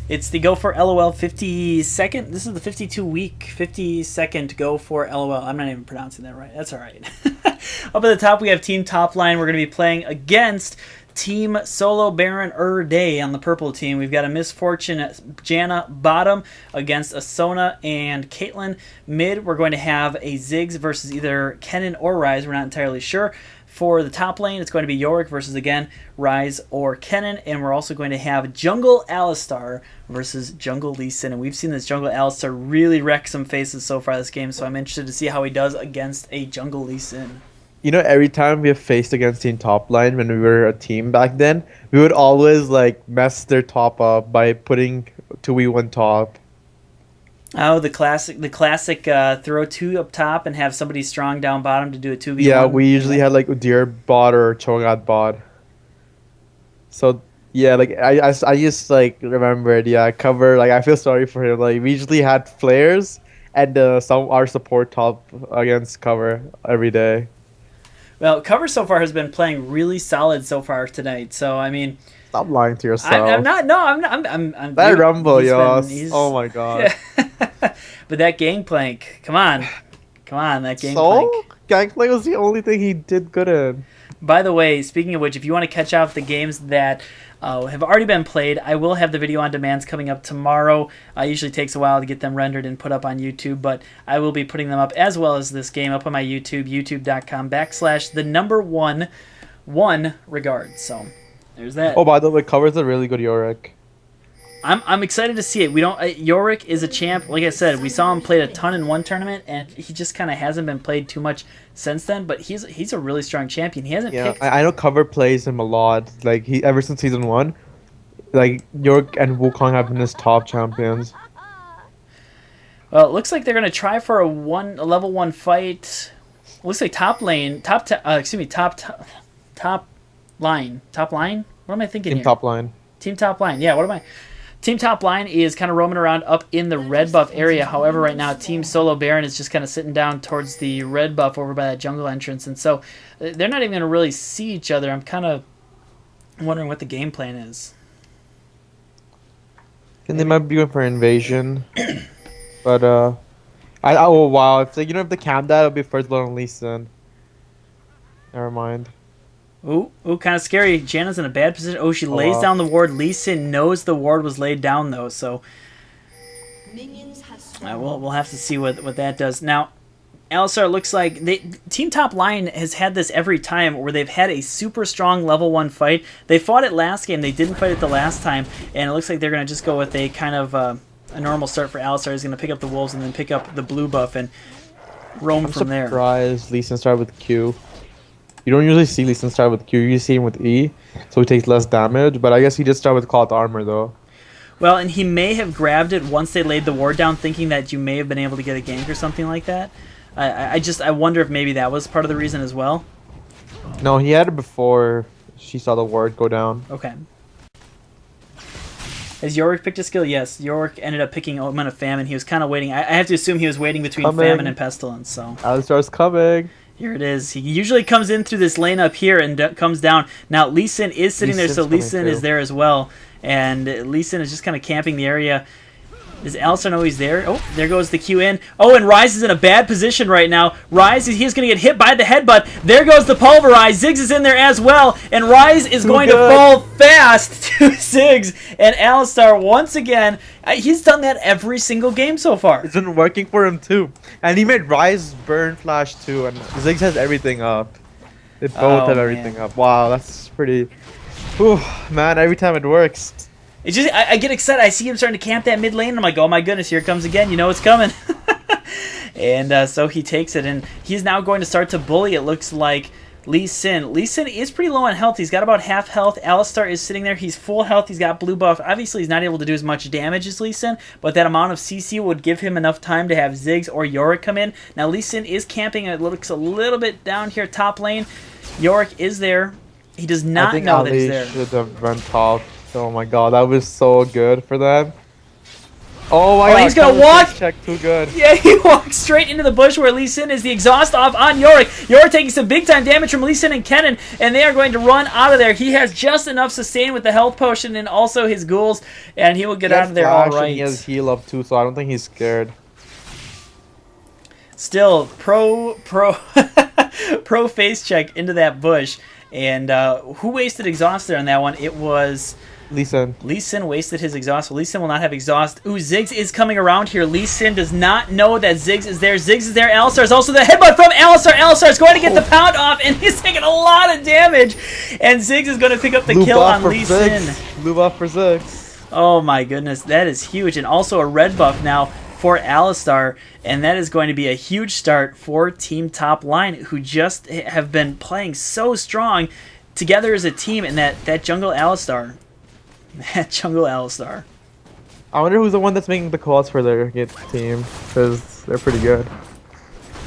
It's the Go4LoL 52nd. This is the 52-week, 52nd Go4LoL. I'm not even pronouncing that right. That's all right. Up at the top, we have Team Topline. We're going to be playing against Team Solo Baron Day on the purple team. We've got a Misfortune Janna bottom against Asona and Caitlyn. Mid, we're going to have a Ziggs versus either Kennen or Ryze. We're not entirely sure. For the top lane, it's going to be Yorick versus, again, Ryze or Kennen. And we're also going to have Jungle Alistar versus Jungle Lee Sin. And we've seen this Jungle Alistar really wreck some faces so far this game, so I'm interested to see how he does against a Jungle Lee Sin. You know, every time we have faced against Team Topline when we were a team back then, we would always like mess their top up by putting 2v1 top. Oh, the classic throw 2 up top and have somebody strong down bottom to do a 2v1. Yeah, we usually had like Udyr bot or Cho'Gath bot. So yeah, like I just like remembered, yeah, cover, like I feel sorry for him. Like we usually had flares and our support top against cover every day. Well, cover so far has been playing really solid so far tonight. So I mean, stop lying to yourself. I'm not. No, I'm that rumble, yo. Oh my god. But that gangplank, come on, that gangplank. So gangplank was the only thing he did good in. By the way, speaking of which, if you want to catch up the games that have already been played, I will have the video on demands coming up tomorrow. It usually takes a while to get them rendered and put up on YouTube, but I will be putting them up as well as this game up on my YouTube, youtube.com/the1 regards. So there's that. Oh, by the way, covers a really good Yorick. I'm excited to see it. We don't. Yorick is a champ. Like I said, we saw him played a ton in one tournament, and he just kind of hasn't been played too much since then. But he's a really strong champion. He hasn't. Yeah, picked... I know cover plays him a lot. Like he ever since season 1, like Yorick and Wukong have been his top champions. Well, it looks like they're gonna try for a level 1 fight. Looks like top line. Top line. What am I thinking Team here? Top line. Team Topline. Yeah. What am I? Team Topline is kind of roaming around up in the red buff area. However, right now, Team Solo Baron is just kind of sitting down towards the red buff over by that jungle entrance. And so they're not even going to really see each other. I'm kind of wondering what the game plan is. And they might be going for invasion. But, oh, wow. If they, if they camp that, it'll be first blood on Lee Sin. Never mind. Ooh, kind of scary. Janna's in a bad position. Oh, she lays down the ward. Lee Sin knows the ward was laid down, though, so we'll have to see what that does. Now, Alistar looks like Team Top Line has had this every time where they've had a super strong level 1 fight. They fought it last game. They didn't fight it the last time, and it looks like they're going to just go with a kind of a normal start for Alistar. He's going to pick up the wolves and then pick up the blue buff and roam from there. I'm surprised Lee Sin started with Q. You don't usually see Lee Sin start with Q, you see him with E, so he takes less damage, but I guess he did start with cloth armor though. Well, and he may have grabbed it once they laid the ward down, thinking that you may have been able to get a gank or something like that. I wonder if maybe that was part of the reason as well. No, he had it before she saw the ward go down. Okay. Has Yorick picked a skill? Yes, Yorick ended up picking Omen of Famine. He was kind of waiting. I have to assume he was waiting between Famine and Pestilence. So Alistar's coming. Here it is. He usually comes in through this lane up here and comes down. Now, Lee Sin is sitting there, so Lee Sin is there as well. And Lee Sin is just kind of camping the area. Does Alistar know he's there? Oh, there goes the Q in. Oh, and Ryze is in a bad position right now. Ryze, he's going to get hit by the headbutt. There goes the Pulverize. Ziggs is in there as well. And Ryze is going to fall fast to Ziggs. And Alistar, once again, he's done that every single game so far. It's been working for him too. And he made Ryze burn flash too. And Ziggs has everything up. They both have everything up. Wow, that's pretty... Whew, man, every time it works. It's just I get excited. I see him starting to camp that mid lane. And I'm like, oh my goodness, here it comes again. You know it's coming. And so he takes it, and he's now going to start to bully. It looks like Lee Sin. Lee Sin is pretty low on health. He's got about half health. Alistar is sitting there. He's full health. He's got blue buff. Obviously, he's not able to do as much damage as Lee Sin, but that amount of CC would give him enough time to have Ziggs or Yorick come in. Now, Lee Sin is camping. It looks a little bit down here top lane. Yorick is there. He does not know that he's there. Should have run top. Oh my god, that was so good for them. Oh my Oh, god, he's gonna cover walk. face check too good. Yeah, he walks straight into the bush where Lee Sin is. The exhaust off on Yorick. Yorick taking some big time damage from Lee Sin and Kennen, and they are going to run out of there. He has just enough sustain with the health potion and also his ghouls, and he will get out of there all right. He has heal up too, so I don't think he's scared. Still, pro face check into that bush. And who wasted exhaust there on that one? It was Lee Sin. Lee Sin wasted his exhaust. So Lee Sin will not have exhaust. Ooh, Ziggs is coming around here. Lee Sin does not know that Ziggs is there. Ziggs is there. Alistar is also the headbutt from Alistar. Alistar is going to get the pound off, and he's taking a lot of damage. And Ziggs is going to pick up the kill on Lee Sin. Blue buff for Ziggs. Oh my goodness, that is huge. And also a red buff now for Alistar, and that is going to be a huge start for Team Topline, who just have been playing so strong together as a team. And that jungle Alistar. That jungle Alistar. I wonder who's the one that's making the calls for their team, because they're pretty good.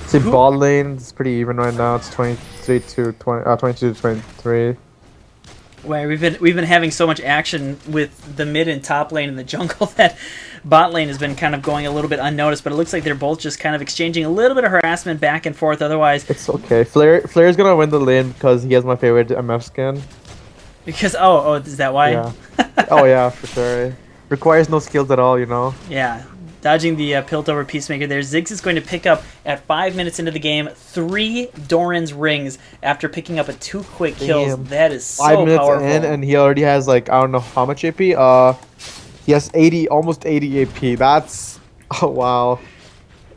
See, bot lane is pretty even right now. It's 22 to 23. Where we've been having so much action with the mid and top lane in the jungle that bot lane has been kind of going a little bit unnoticed. But it looks like they're both just kind of exchanging a little bit of harassment back and forth. Otherwise, it's okay. Flair's gonna win the lane because he has my favorite MF skin. Because oh, is that why? Yeah. Oh yeah, for sure. Requires no skills at all, you know. Yeah. Dodging the Piltover Peacemaker there. Ziggs is going to pick up, at 5 minutes into the game, 3 Doran's rings after picking up a 2 quick kills. Damn. That is so 5 minutes powerful. in, and he already has, like, I don't know how much AP. He has almost 80 AP. That's... Oh, wow.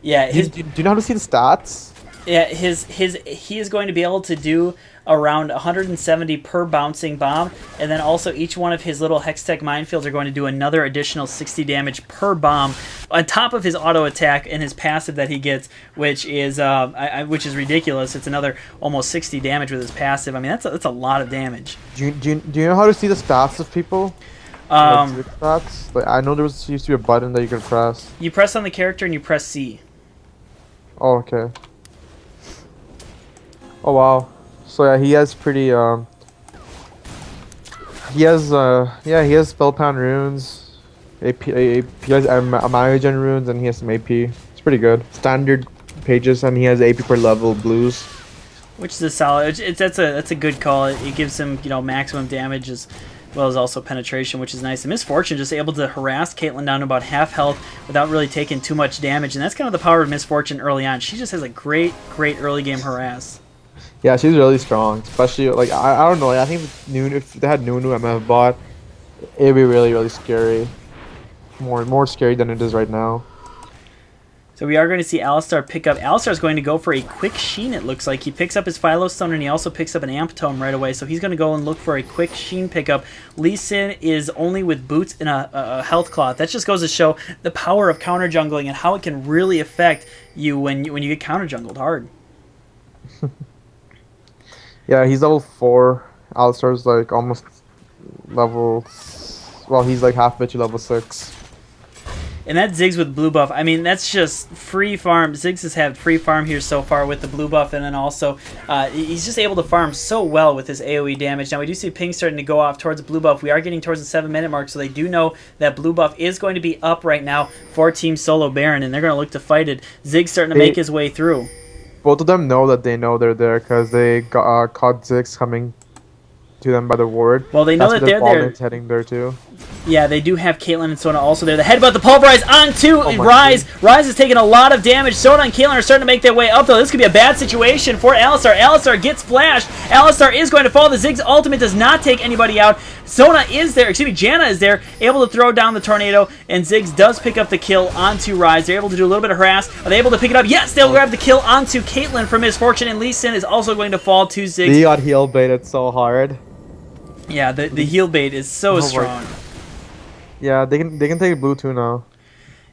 Yeah. Do you know how to see the stats? Yeah, he is going to be able to do around 170 per bouncing bomb, and then also each one of his little Hextech minefields are going to do another additional 60 damage per bomb on top of his auto attack and his passive that he gets, which is ridiculous. It's another almost 60 damage with his passive. I mean, that's a lot of damage. Do you know how to see the stats of people? Stats? Like, I know there used to be a button that you could press. You press on the character and you press C. Oh, okay. Oh wow. So yeah, he has pretty he has spellbound runes, he has Amayogen runes, and he has some AP. It's pretty good. Standard pages, and he has AP per level blues. Which is a solid. That's a good call. It gives him, you know, maximum damage as well as also penetration, which is nice. And Misfortune just able to harass Caitlyn down to about half health without really taking too much damage, and that's kind of the power of Misfortune early on. She just has a great early game harass. Yeah, she's really strong. Especially like I don't know. Like, I think if they had Nunu MF bot, it'd be really scary. More scary than it is right now. So we are going to see Alistar pick up. Alistar is going to go for a quick Sheen, it looks like. He picks up his Philo Stone, and he also picks up an Amp Tome right away. So he's going to go and look for a quick Sheen pickup. Lee Sin is only with boots and a health cloth. That just goes to show the power of counter jungling and how it can really affect you when you get counter jungled hard. Yeah, he's level 4. Alistar's like almost level... Well, he's like half bitchy level 6. And that Ziggs with blue buff, I mean, that's just free farm. Ziggs has had free farm here so far with the blue buff, and then also he's just able to farm so well with his AoE damage. Now, we do see ping starting to go off towards the blue buff. We are getting towards the 7-minute mark, so they do know that blue buff is going to be up right now for Team Solo Baron, and they're going to look to fight it. Ziggs starting to make his way through. Both of them know that they know they're there because they caught Ziggs coming to them by the ward. Well, they know that they're there. Heading there too. Yeah, they do have Caitlyn and Sona also there. The headbutt, the pulverize onto Rise. God. Rise is taking a lot of damage. Sona and Caitlyn are starting to make their way up, though. This could be a bad situation for Alistar. Alistar gets flashed. Alistar is going to fall. The Ziggs ultimate does not take anybody out. Sona is there. Excuse me, Janna is there, able to throw down the tornado, and Ziggs does pick up the kill onto Rise. They're able to do a little bit of harass. Are they able to pick it up? Yes, they'll grab the kill onto Caitlyn from Misfortune, and Lee Sin is also going to fall to Ziggs. He got heal baited so hard. Yeah, the heal bait is so strong. Yeah, they can take blue too now.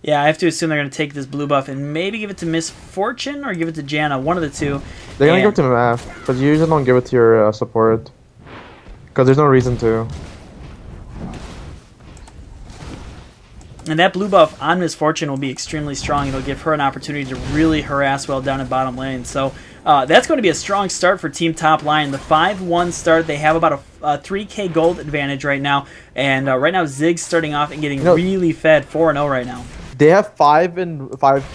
Yeah, I have to assume they're going to take this blue buff and maybe give it to Misfortune or give it to Janna, one of the two. They're going to give it to MF, but you usually don't give it to your support. Because there's no reason to. And that blue buff on Misfortune will be extremely strong. It'll give her an opportunity to really harass well down in bottom lane. So that's going to be a strong start for Team Topline. The 5-1 start, they have about a 3k gold advantage right now. And right now, Ziggs starting off and getting really fed 4-0 right now. They have 5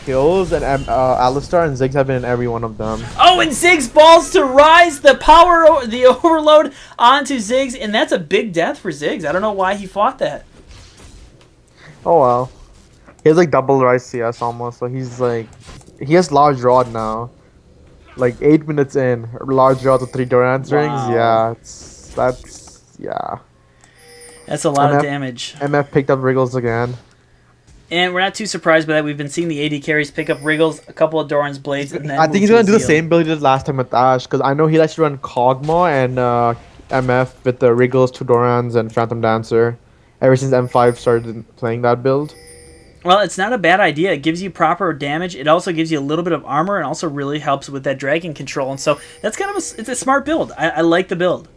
kills, and Alistar and Ziggs have been in every one of them. Oh, and Ziggs balls to rise the the overload onto Ziggs, and that's a big death for Ziggs. I don't know why he fought that. Oh well. He has like double rise CS almost, so he's like, he has large rod now. Like 8 minutes in, large rod with 3 Durance rings. Wow. Yeah, That's a lot of damage. MF picked up Wriggles again. And we're not too surprised by that. We've been seeing the AD carries pick up Wriggles, a couple of Doran's Blades, and then I think he's gonna do the same build he did last time with Ash, because I know he likes to run Kog'Maw and MF with the Wriggles, 2 Dorans, and Phantom Dancer. Ever since M5 started playing that build. Well, it's not a bad idea. It gives you proper damage. It also gives you a little bit of armor, and also really helps with that dragon control. And so that's kind of it's a smart build. I like the build.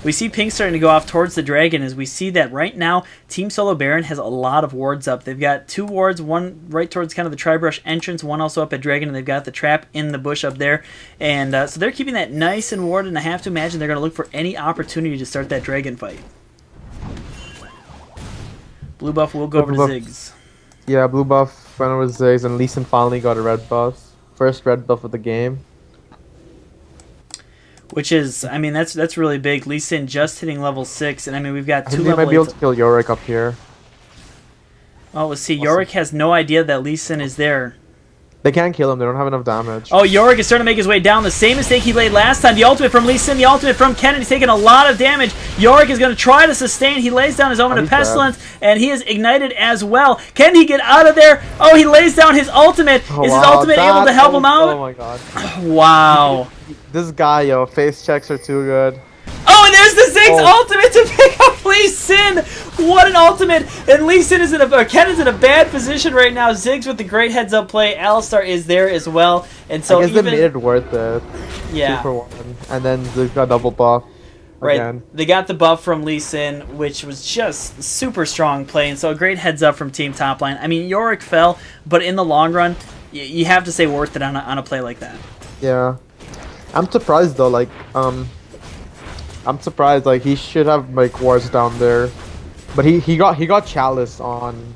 We see Pink starting to go off towards the dragon as we see that right now Team Solo Baron has a lot of wards up. They've got 2 wards, one right towards kind of the Tribrush entrance, one also up at Dragon, and they've got the trap in the bush up there. And so they're keeping that nice and warded, and I have to imagine they're going to look for any opportunity to start that dragon fight. Blue buff will go over to Ziggs. Yeah, blue buff went over to Ziggs, and Lee Sin finally got a red buff. First red buff of the game. Which is, I mean, that's really big. Lee Sin just hitting level 6, and I mean, we've got 2 level 8. They might be able to kill Yorick up here. Oh, let's see. Yorick has no idea that Lee Sin is there. They can't kill him. They don't have enough damage. Oh, Yorick is starting to make his way down. The same mistake he laid last time. The ultimate from Lee Sin, the ultimate from Kennen. He's taking a lot of damage. Yorick is going to try to sustain. He lays down his Omen of Pestilence, and he is ignited as well. Can he get out of there? Oh, he lays down his ultimate. Oh, is his ultimate able to help him out? Oh my god. Wow. This guy, yo, face checks are too good. Oh, and there's the Ziggs ultimate to pick up Lee Sin. What an ultimate! And Lee Sin is Kennen's in a bad position right now. Ziggs with the great heads-up play. Alistar is there as well, and so I guess they made it worth it. Yeah. 2 for 1, and then Ziggs got double buff. Right, again. They got the buff from Lee Sin, which was just super strong play, and so a great heads up from Team Topline. I mean, Yorick fell, but in the long run, you have to say worth it on a play like that. Yeah, I'm surprised though. Like, I'm surprised. Like, he should have like wards down there, but he got Chalice on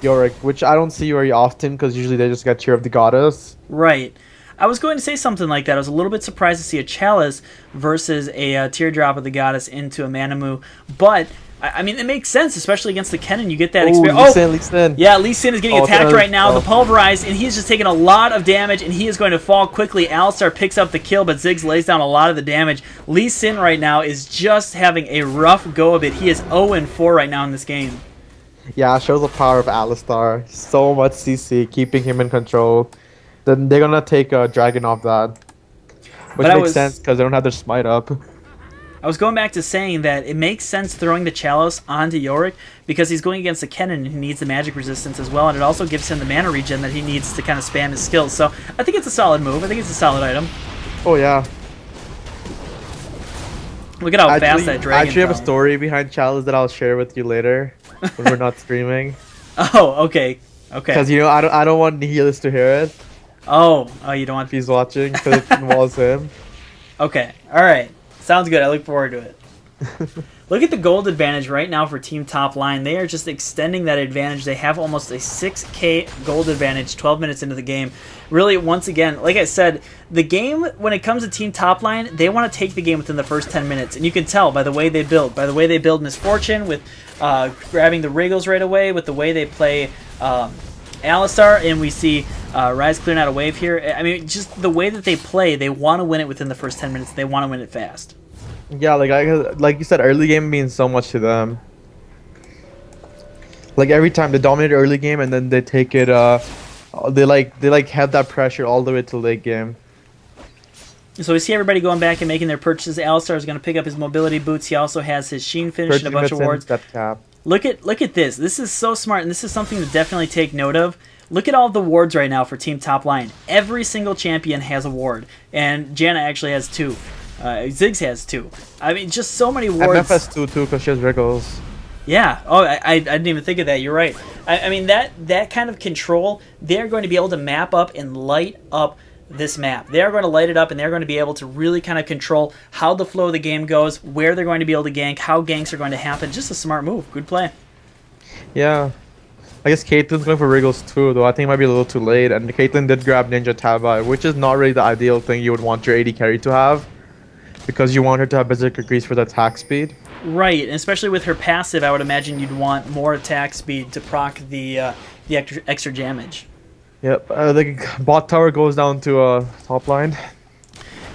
Yorick, which I don't see very often because usually they just get Tear of the Goddess. Right. I was going to say something like that. I was a little bit surprised to see a Chalice versus a Teardrop of the Goddess into a Manamu, but I mean, it makes sense, especially against the Kennen. You get that experience. Lee Sin. Yeah, Lee Sin is getting attacked right now. The Pulverized, and he's just taking a lot of damage, and he is going to fall quickly. Alistar picks up the kill, but Ziggs lays down a lot of the damage. Lee Sin right now is just having a rough go of it. He is 0-4 right now in this game. Yeah, it shows the power of Alistar. So much CC, keeping him in control. Then they're gonna take a dragon off that, which makes sense because they don't have their smite up. I was going back to saying that it makes sense throwing the Chalice onto Yorick because he's going against a Kennen and he needs the magic resistance as well, and it also gives him the mana regen that he needs to kind of spam his skills. So I think it's a solid move. I think it's a solid item. Oh yeah. Look at how fast that dragon I actually have a story behind Chalice that I'll share with you later when we're not streaming. Oh, okay. Okay. Because you know I don't want Nihilus to hear it. Oh, you don't want... If he's watching, because it involves him. Okay, alright. Sounds good. I look forward to it. Look at the gold advantage right now for Team Topline. They are just extending that advantage. They have almost a 6k gold advantage 12 minutes into the game. Really, once again, like I said, the game, when it comes to Team Topline, they want to take the game within the first 10 minutes. And you can tell by the way they build. By the way they build Misfortune, with grabbing the Wriggles right away, with the way they play Alistar, and we see Rise clearing out a wave here. I mean, just the way that they play, they want to win it within the first 10 minutes. They want to win it fast. Yeah, like you said, early game means so much to them. Like every time they dominate early game and then they take it, they have that pressure all the way to late game. So we see everybody going back and making their purchases. Alistar is going to pick up his mobility boots. He also has his Sheen finish and a bunch of wards. Look at this. This is so smart, and this is something to definitely take note of. Look at all the wards right now for Team Topline. Every single champion has a ward, and Janna actually has 2. Ziggs has 2. I mean, just so many wards. MF has 2 too because she has Wriggles. Yeah. Oh, I didn't even think of that. You're right. I mean, that kind of control, they're going to be able to map up and light up this map. They're going to light it up, and they're going to be able to really kind of control how the flow of the game goes, where they're going to be able to gank, how ganks are going to happen. Just a smart move. Good play. Yeah. I guess Caitlin's going for Wriggles too, though I think it might be a little too late. And Caitlyn did grab Ninja Taba, which is not really the ideal thing you would want your AD carry to have, because you want her to have Berserker Grease for the attack speed. Right, and especially with her passive, I would imagine you'd want more attack speed to proc the extra damage. Yep, the bot tower goes down to top line.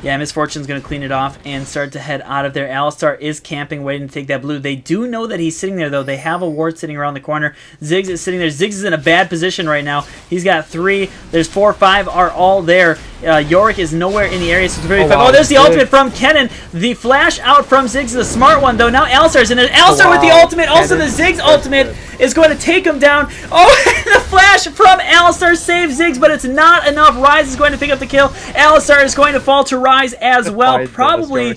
Yeah, Miss Fortune's going to clean it off and start to head out of there. Alistar is camping, waiting to take that blue. They do know that he's sitting there, though. They have a ward sitting around the corner. Ziggs is sitting there. Ziggs is in a bad position right now. He's got 3. There's 4, 5 are all there. Yorick is nowhere in the area. So it's very wow, there's the Ziggs. ultimate from Kennen. The flash out from Ziggs is a smart one, though. Now Alistar's in it. Alistar with the ultimate. Also, the Ziggs ultimate is going to take him down. Oh, the flash from Alistar saves Ziggs, but it's not enough. Rise is going to pick up the kill. Alistar is going to fall to Rise as well. Probably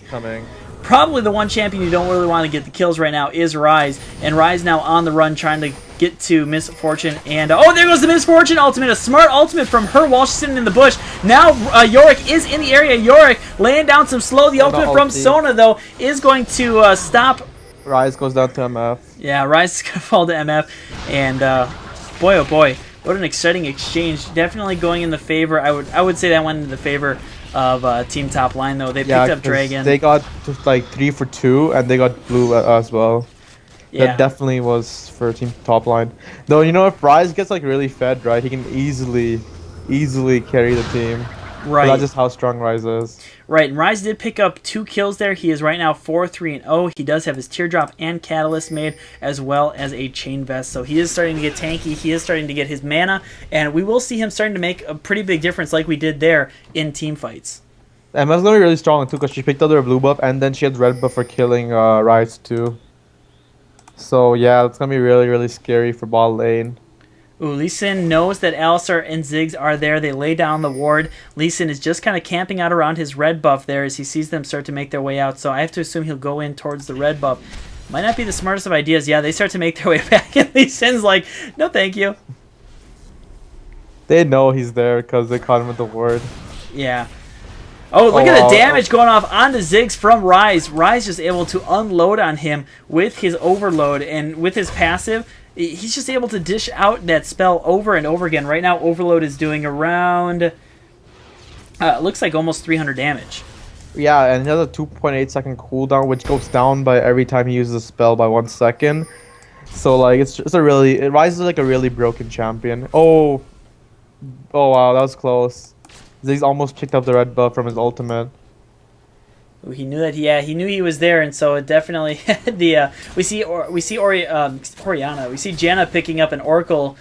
the one champion you don't really want to get the kills right now is Rise. And Rise now on the run trying to get to Miss Fortune. And oh, there goes the Miss Fortune ultimate. A smart ultimate from her while she's sitting in the bush. Now Yorick is in the area. Yorick laying down some slow. The ultimate from Sona, though, is going to stop. Rise goes down to MF. Yeah, Rise is going to fall to MF. And boy, oh boy, what an exciting exchange. Definitely going in the favor. I would say that went in the favor of Team Topline, though. They picked up Dragon. They got just like 3 for 2, and they got blue as well. Yeah. That definitely was for Team Topline. Though, you know, if Rise gets like really fed, right, he can easily carry the team. Right. So that's just how strong Rise is. Right, and Rise did pick up 2 kills there. He is right now 4-3-0. He does have his Teardrop and Catalyst made, as well as a Chain Vest. So he is starting to get tanky. He is starting to get his mana, and we will see him starting to make a pretty big difference like we did there in team fights. Emma's going to be really strong, too, because she picked up her blue buff, and then she had red buff for killing Rise, too. So, yeah, it's going to be really, really scary for bot lane. Ooh, Lee Sin knows that Alistar and Ziggs are there. They lay down the ward. Lee Sin is just kind of camping out around his red buff there as he sees them start to make their way out. So I have to assume he'll go in towards the red buff. Might not be the smartest of ideas. Yeah, they start to make their way back, and Lee Sin's like, no thank you. They know he's there because they caught him with the ward. Yeah. Oh, look at the damage going off onto Ziggs from Rise. Rise just able to unload on him with his overload, and with his passive, he's just able to dish out that spell over and over again. Right now, Overload is doing around, looks like almost 300 damage. Yeah, and he has a 2.8 second cooldown, which goes down by every time he uses a spell by 1 second. So, like, it rises like a really broken champion. Oh wow, that was close. Ziggs almost picked up the red buff from his ultimate. He knew that. Yeah, he knew he was there, and so it definitely we see Oriana. We see Janna picking up an Oracle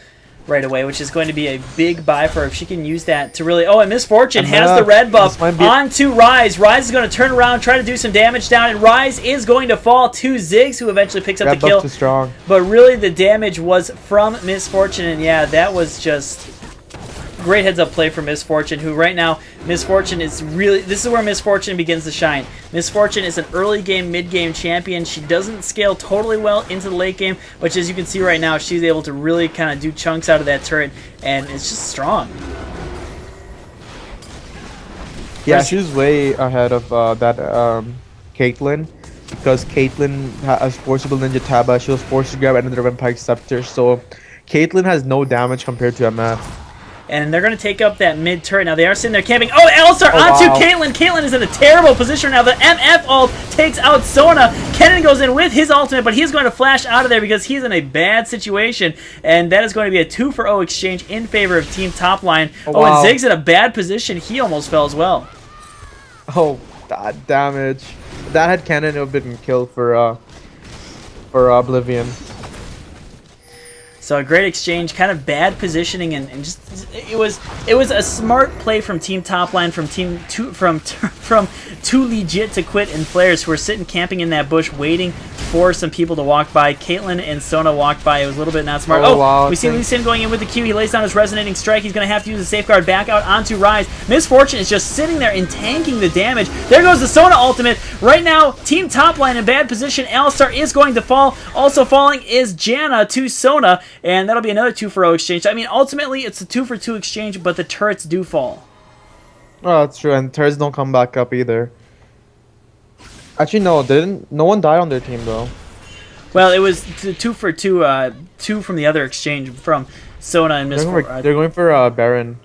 right away, which is going to be a big buy for her if she can use that to really. Oh, and Miss Fortune has the red buff onto Rise. Rise is going to turn around, try to do some damage down, and Rise is going to fall to Ziggs, who eventually picks up the kill. Too strong. But really, the damage was from Miss Fortune, and yeah, that was just great heads-up play for Miss Fortune, who right now, Miss Fortune is really... This is where Miss Fortune begins to shine. Miss Fortune is an early-game, mid-game champion. She doesn't scale totally well into the late game, which as you can see right now, she's able to really kind of do chunks out of that turret, and it's just strong. Yeah, she's way ahead of that Caitlyn, because Caitlyn has forcible Ninja Taba. She was forced to grab another Vampire Scepter, so Caitlyn has no damage compared to MF. And they're going to take up that mid turret. Now they are sitting there camping. Oh, Alistar onto Caitlyn. Caitlyn is in a terrible position now. The MF ult takes out Sona. Kennen goes in with his ultimate, but he's going to flash out of there because he's in a bad situation. And that is going to be a 2-for-0 exchange in favor of Team Topline. Oh, and Ziggs in a bad position. He almost fell as well. Oh, that damage. That had Kennen, it would have been killed for Oblivion. So a great exchange, kind of bad positioning, and just it was a smart play from Team Topline, from too legit to quit and players who were sitting camping in that bush waiting for some people to walk by. Caitlyn and Sona walked by. It was a little bit not smart. Wow, we see Lee Sin going in with the Q. He lays down his resonating strike. He's going to have to use a safeguard back out onto Rise. Miss Fortune is just sitting there and tanking the damage. There goes the Sona ultimate. Right now, Team Topline in bad position. Alistar is going to fall. Also falling is Janna to Sona. And that'll be another 2-for-0 exchange. I mean, ultimately, it's a 2-for-2 exchange, but the turrets do fall. Oh, that's true, and turrets don't come back up either. Actually, no, no one died on their team, though. Well, it was 2-for-2 two from the other exchange from Sona and Miss. They're going for Baron.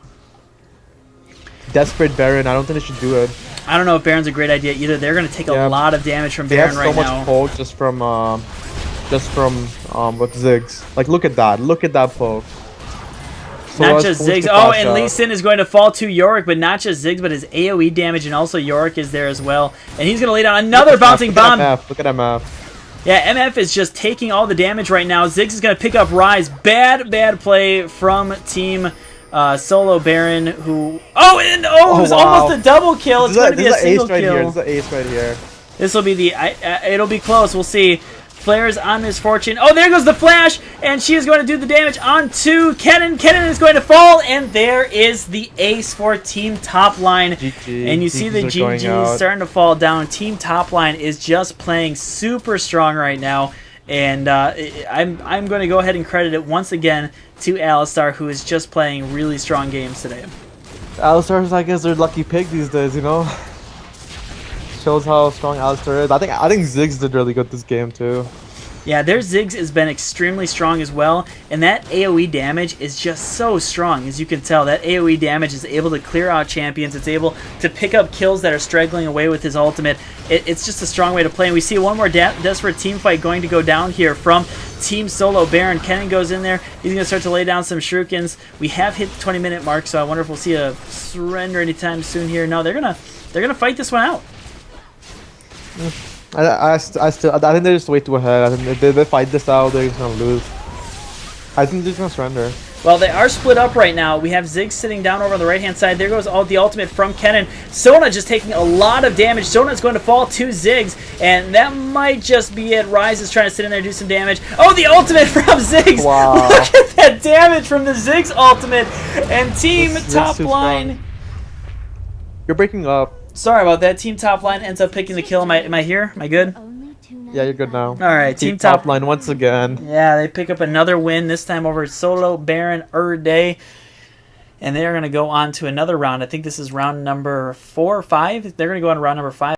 Desperate Baron. I don't think they should do it. I don't know if Baron's a great idea either. They're going to take a lot of damage from Baron right now. They have so much poke just from with Ziggs. Like, look at that. Look at that poke. So not just Ziggs. Oh, and Lee Sin is going to fall to Yorick, but not just Ziggs, but his AoE damage, and also Yorick is there as well. And he's going to lay down another bouncing bomb. Look at MF. Yeah, MF is just taking all the damage right now. Ziggs is going to pick up Rise. Bad play from Team Solo Baron, who... Oh, and it was almost a double kill. It's going to be a single kill. This is the ace right here. This will be the... it'll be close. We'll see. Flair's on Misfortune. Oh, there goes the flash, and she is going to do the damage onto Kennen. Kennen is going to fall, and there is the ace for Team Topline. And you see the GG starting to fall down. Team Topline is just playing super strong right now, and I'm going to go ahead and credit it once again to Alistar, who is just playing really strong games today. Alistar's, I guess, their lucky pick these days, you know? Shows how strong Alistar is. I think Ziggs did really good this game too. Yeah, their Ziggs has been extremely strong as well, and that AoE damage is just so strong, as you can tell. That AoE damage is able to clear out champions. It's able to pick up kills that are straggling away with his ultimate. It's just a strong way to play, and we see one more desperate team fight going to go down here from Team Solo Baron. Kennen goes in there. He's going to start to lay down some shurikens. We have hit the 20-minute mark, so I wonder if we'll see a surrender anytime soon here. No, they're gonna fight this one out. I think they're just way too ahead. I think if they fight this out, they're just gonna lose. I think they're just gonna surrender. Well, they are split up right now. We have Ziggs sitting down over on the right-hand side. There goes the ultimate from Kennen. Sona just taking a lot of damage. Sona's going to fall to Ziggs, and that might just be it. Rise is trying to sit in there and do some damage. Oh, the ultimate from Ziggs! Wow. Look at that damage from the Ziggs ultimate. And Team Topline... You're breaking up. Sorry about that. Team Topline ends up picking the kill. Am I here? Am I good? Yeah, you're good now. All right, Team Topline once again. Yeah, they pick up another win, this time over Solo Baron Day. And they're going to go on to another round. I think this is round number 4 or 5. They're going to go on round number 5.